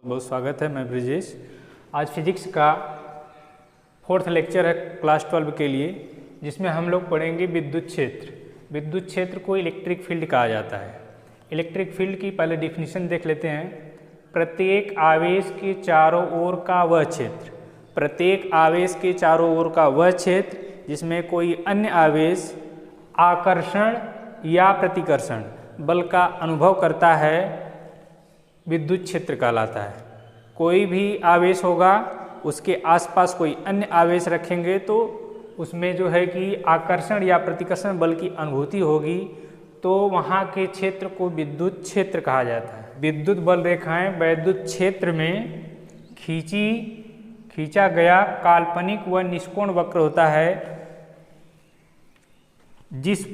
बहुत स्वागत है। मैं ब्रिजेश। आज फिजिक्स का 4th लेक्चर है क्लास 12 के लिए, जिसमें हम लोग पढ़ेंगे विद्युत क्षेत्र। विद्युत क्षेत्र को इलेक्ट्रिक फील्ड कहा जाता है। इलेक्ट्रिक फील्ड की पहले डिफिनीशन देख लेते हैं। प्रत्येक आवेश के चारों ओर का वह क्षेत्र, प्रत्येक आवेश के चारों ओर का वह क्षेत्र जिसमें कोई अन्य आवेश आकर्षण या प्रतिकर्षण बल का अनुभव करता है, विद्युत क्षेत्र कहलाता है। कोई भी आवेश होगा, उसके आसपास कोई अन्य आवेश रखेंगे तो उसमें जो है कि आकर्षण या प्रतिकर्षण बल की अनुभूति होगी, तो वहाँ के क्षेत्र को विद्युत क्षेत्र कहा जाता है। विद्युत बल रेखाएं वैद्युत क्षेत्र में खींचा गया काल्पनिक व निष्कोण वक्र होता है, जिस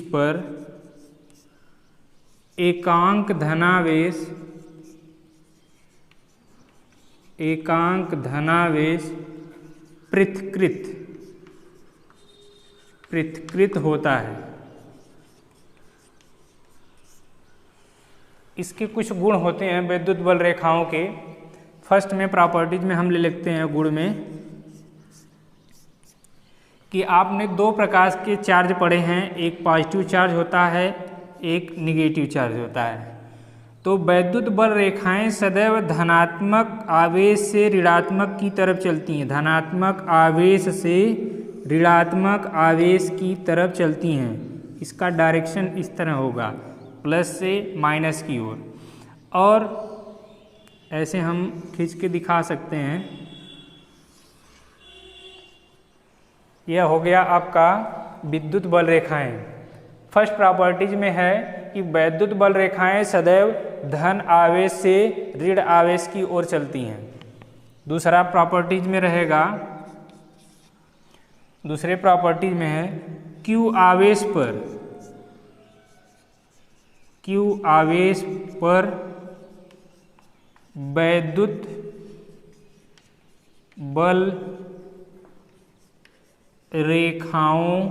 पर एकांक धनावेश पृथक्कृत होता है। इसके कुछ गुण होते हैं विद्युत बल रेखाओं के। फर्स्ट में प्रॉपर्टीज में हम ले लेते हैं गुण में कि आपने दो प्रकार के चार्ज पढ़े हैं, एक पॉजिटिव चार्ज होता है, एक निगेटिव चार्ज होता है। तो वैद्युत बल रेखाएं सदैव धनात्मक आवेश से ऋणात्मक की तरफ चलती हैं, धनात्मक आवेश से ऋणात्मक आवेश की तरफ चलती हैं। इसका डायरेक्शन इस तरह होगा, प्लस से माइनस की ओर। और ऐसे हम खींच के दिखा सकते हैं। यह हो गया आपका विद्युत बल रेखाएं। फर्स्ट प्रॉपर्टीज में है कि वैद्युत बल रेखाएं सदैव धन आवेश से ऋण आवेश की ओर चलती हैं। दूसरे प्रॉपर्टीज में है Q आवेश पर वैद्युत बल रेखाओं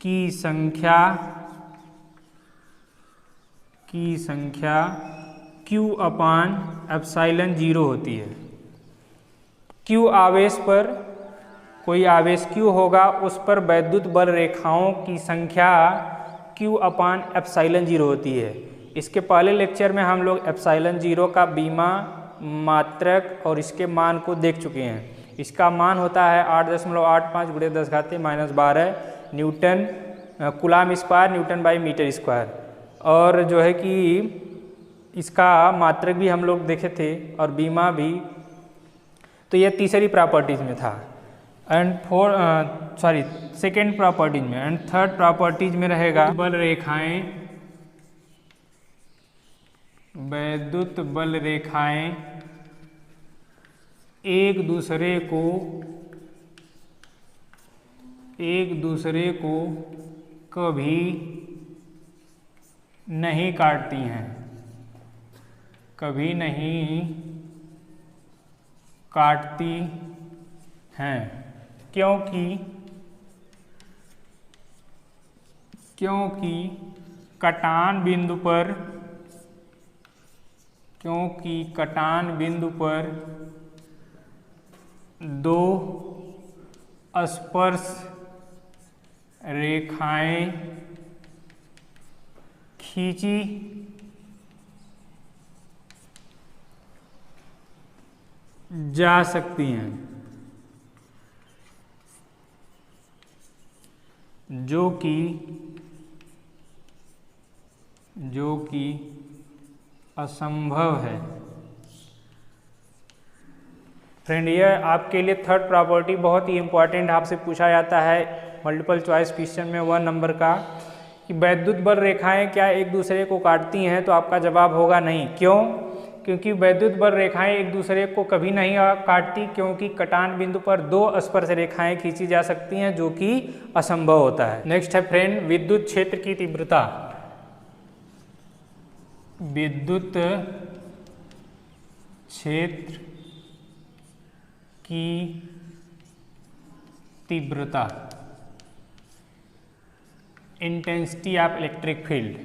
की संख्या Q/ε0 होती है। Q आवेश पर कोई आवेश Q होगा, उस पर वैद्युत बल रेखाओं की संख्या Q/ε0 होती है। इसके पहले लेक्चर में हम लोग ε0 का बीमा मात्रक और इसके मान को देख चुके हैं। इसका मान होता है 8.85 × 10⁻12 newton coulomb square, newton by metre square. और जो है कि इसका मात्रक भी हम लोग देखे थे और बीमा भी। तो यह तीसरी प्रॉपर्टीज में था। एंड सेकेंड प्रॉपर्टीज में। एंड थर्ड प्रॉपर्टीज में रहेगा वैद्युत बल रेखाएं एक दूसरे को कभी नहीं काटती हैं, क्योंकि कटान बिंदु पर दो स्पर्श रेखाएं खींची जा सकती हैं, जो कि असंभव है। फ्रेंड, यह आपके लिए थर्ड प्रॉपर्टी बहुत ही इंपॉर्टेंट आपसे पूछा जाता है मल्टीपल चॉइस क्वेश्चन में 1 नंबर का, कि वैद्युत बल रेखाएं क्या एक दूसरे को काटती हैं? तो आपका जवाब होगा नहीं। क्यों? क्योंकि वैद्युत बल रेखाएं एक दूसरे को कभी नहीं काटती, क्योंकि कटान बिंदु पर दो स्पर्श रेखाएं खींची जा सकती हैं, जो कि असंभव होता है। नेक्स्ट है फ्रेंड विद्युत क्षेत्र की तीव्रता। विद्युत क्षेत्र की तीव्रता, इंटेंसिटी ऑफ इलेक्ट्रिक फील्ड।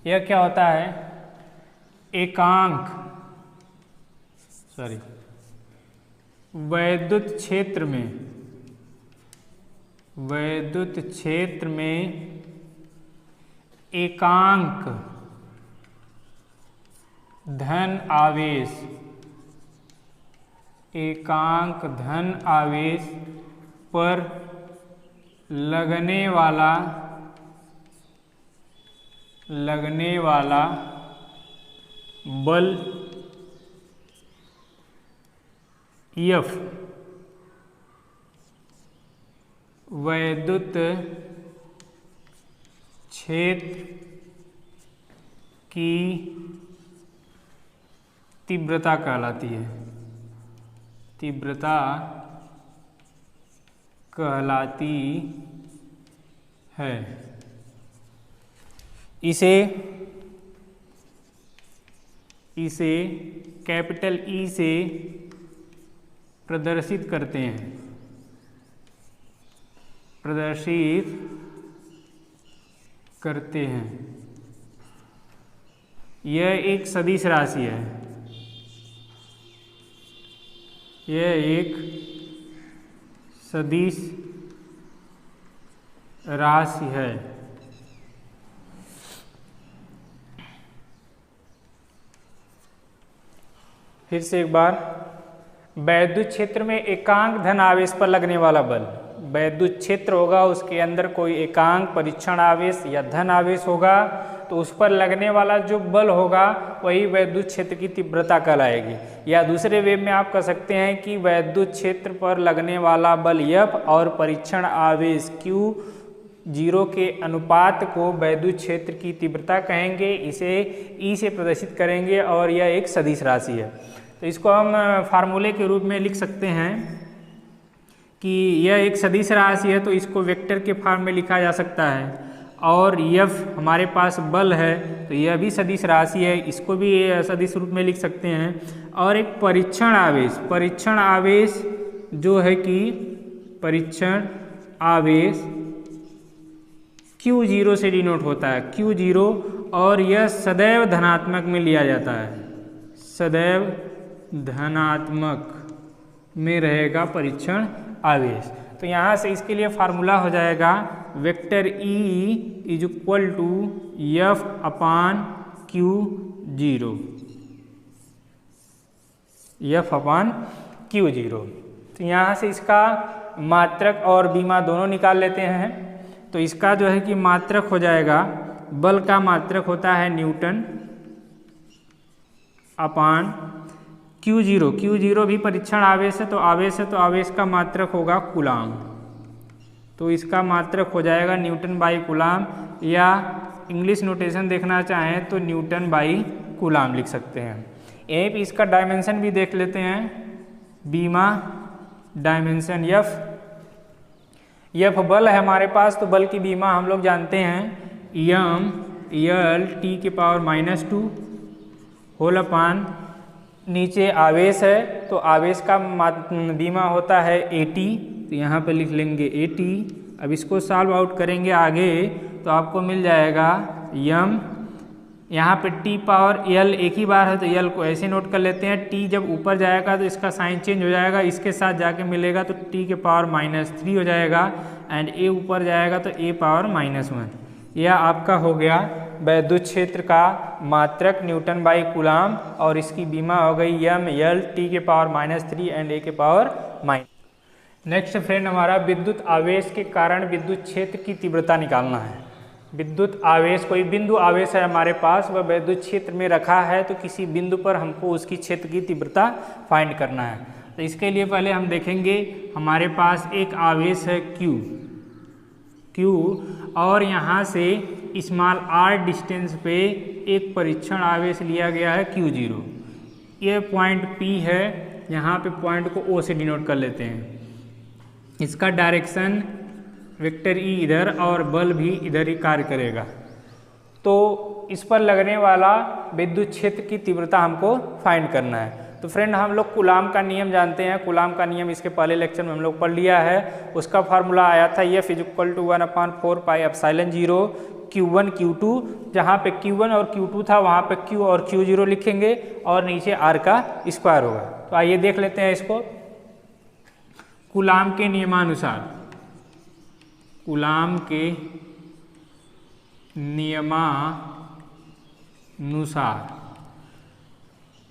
यह क्या होता है, एकांक वैद्युत क्षेत्र में एकांक धन आवेश पर लगने वाला बल F वैद्युत क्षेत्र की तीव्रता कहलाती है। इसे कैपिटल E से प्रदर्शित करते हैं। यह एक सदिश राशि है। फिर से एक बार, वैद्युत क्षेत्र में एकांक धन आवेश पर लगने वाला बल, वैद्युत क्षेत्र होगा उसके अंदर कोई एकांक परीक्षण आवेश या धन आवेश होगा, तो उस पर लगने वाला जो बल होगा वही वैद्युत क्षेत्र की तीव्रता कहलाएगी। या दूसरे वे में आप कह सकते हैं कि वैद्युत क्षेत्र पर लगने वाला बल F और परीक्षण आवेश Q0 के अनुपात को वैद्युत क्षेत्र की तीव्रता कहेंगे। इसे E से प्रदर्शित करेंगे और यह एक सदिश राशि है। तो इसको हम फार्मूले के रूप में लिख सकते हैं कि यह एक सदिश राशि है, तो इसको वेक्टर के फॉर्म में लिखा जा सकता है। और F हमारे पास बल है, तो यह भी सदिश राशि है, इसको भी सदिश रूप में लिख सकते हैं। और एक परीक्षण आवेश जो है कि परीक्षण आवेश Q0 से डिनोट होता है, Q0, और यह सदैव धनात्मक में लिया जाता है, सदैव धनात्मक में रहेगा परीक्षण आवेश। तो यहाँ से इसके लिए फार्मूला हो जाएगा vector E is equal to F upon Q0। तो यहाँ से इसका मात्रक और बीमा दोनों निकाल लेते हैं। तो इसका जो है कि मात्रक हो जाएगा, बल का मात्रक होता है न्यूटन अपान Q0 भी परीक्षण आवेश है, तो आवेश का मात्रक होगा कूलाम। तो इसका मात्रक हो जाएगा न्यूटन बाई कूलाम, या इंग्लिश नोटेशन देखना चाहें तो न्यूटन बाई कूलाम लिख सकते हैं। यहीं पे इसका डायमेंशन भी देख लेते हैं, बीमा डायमेंशन F बल है हमारे पास, तो बल की बीमा हम लोग जानते हैं L T⁻² होल अपान, नीचे आवेश है तो आवेश का बीमा होता है AT, तो यहाँ पे लिख लेंगे AT। अब इसको सॉल्व आउट करेंगे आगे तो आपको मिल जाएगा m, यहाँ पे T⁻L एक ही बार है तो L को ऐसे नोट कर लेते हैं। T जब ऊपर जाएगा तो इसका साइन चेंज हो जाएगा, इसके साथ जाके मिलेगा तो T⁻³ हो जाएगा, एंड A ऊपर जाएगा तो A⁻⁻1। यह आपका हो गया वैद्युत क्षेत्र का मात्रक न्यूटन बाई कूलाम, और इसकी बीमा हो गई L T⁻³ and A⁻⁻। Next friend हमारा विद्युत आवेश के कारण विद्युत क्षेत्र की तीव्रता निकालना है। विद्युत आवेश, कोई बिंदु आवेश है हमारे पास, वह विद्युत क्षेत्र में रखा है, तो किसी बिंदु पर हमको उसकी क्षेत्र की तीव्रता फाइंड करना है। तो इसके लिए पहले हम देखेंगे, हमारे पास एक आवेश है Q, और यहाँ से स्मॉल r डिस्टेंस पे एक परीक्षण आवेश लिया गया है Q0। ये पॉइंट P है, यहाँ पे पॉइंट को O से डिनोट कर लेते हैं। इसका डायरेक्शन वेक्टर E इधर और बल भी इधर ही कार्य करेगा। तो इस पर लगने वाला विद्युत क्षेत्र की तीव्रता हमको फाइंड करना है। तो फ्रेंड हम लोग कूलाम का नियम जानते हैं, कूलाम का नियम इसके पहले लेक्चर में हम लोग पढ़ लिया है। उसका फार्मूला आया था F = 1/4πε0 Q1 Q2, जहाँ पे Q1 और Q2 था वहाँ पे Q और Q0 लिखेंगे और नीचे R का स्क्वायर होगा। तो आइए देख लेते हैं इसको। कूलाम के नियमानुसार, कूलाम के नियमानुसार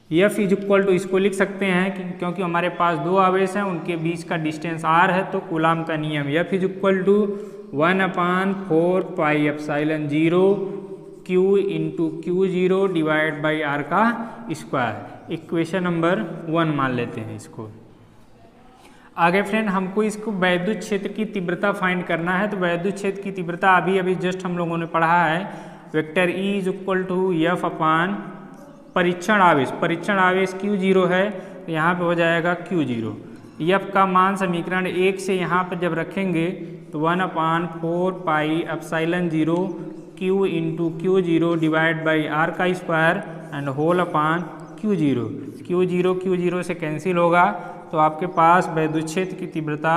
F इज इक्वल टू, इसको लिख सकते हैं क्योंकि हमारे पास दो आवेश हैं, उनके बीच का डिस्टेंस R है, तो कूलाम का नियम F is equal to 1/4 pi epsilon 0 Q into Q0 divide by R का स्क्वायर। इक्वेशन नंबर 1 मान लेते हैं इसको। आगे फ्रेंड हमको इसको वैद्युत क्षेत्र की तीव्रता फाइंड करना है। तो वैद्युत क्षेत्र की तीव्रता अभी जस्ट हम लोगों ने पढ़ा है, vector E is equal to F upon परीक्षण आवेश, परीक्षण आवेश Q0 है, तो यहाँ पे हो जाएगा Q0। F का मान समीकरण 1 से यहाँ पर जब रखेंगे तो 1/4 pi epsilon 0 Q into Q0 divide by R का square and whole upon Q0। Q0 से कैंसिल होगा, तो आपके पास वैद्युत क्षेत्र की तीव्रता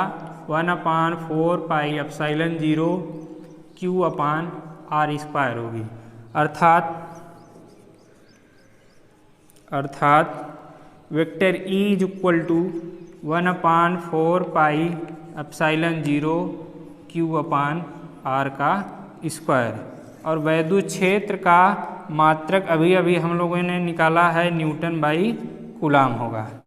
1/4 pi epsilon 0 Q upon R square होगी। अर्थात vector E is equal to 1/4 pi epsilon 0 Q upon R का स्क्वायर। और वैद्युत क्षेत्र का मात्रक अभी हम लोगों ने निकाला है न्यूटन बाई कूलाम होगा।